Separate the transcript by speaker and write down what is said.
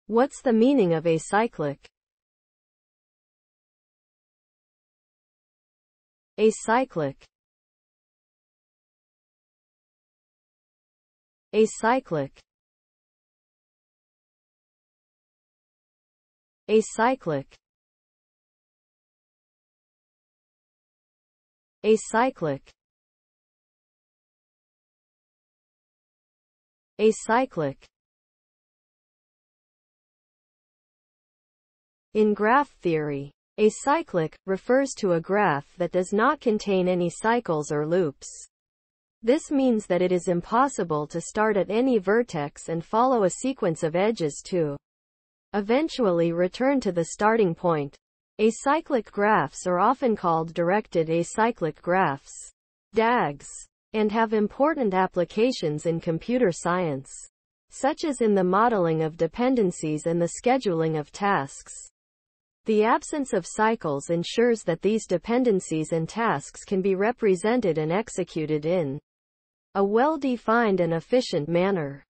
Speaker 1: What's the meaning of acyclic? Acyclic. Acyclic. Acyclic. Acyclic. Acyclic. In graph theory, acyclic refers to a graph that does not contain any cycles or loops. This means that it is impossible to start at any vertex and follow a sequence of edges to eventually return to the starting point. Acyclic graphs are often called directed acyclic graphs, DAGs, and have important applications in computer science, such as in the modeling of dependencies and the scheduling of tasks. The absence of cycles ensures that these dependencies and tasks can be represented and executed in a well-defined and efficient manner.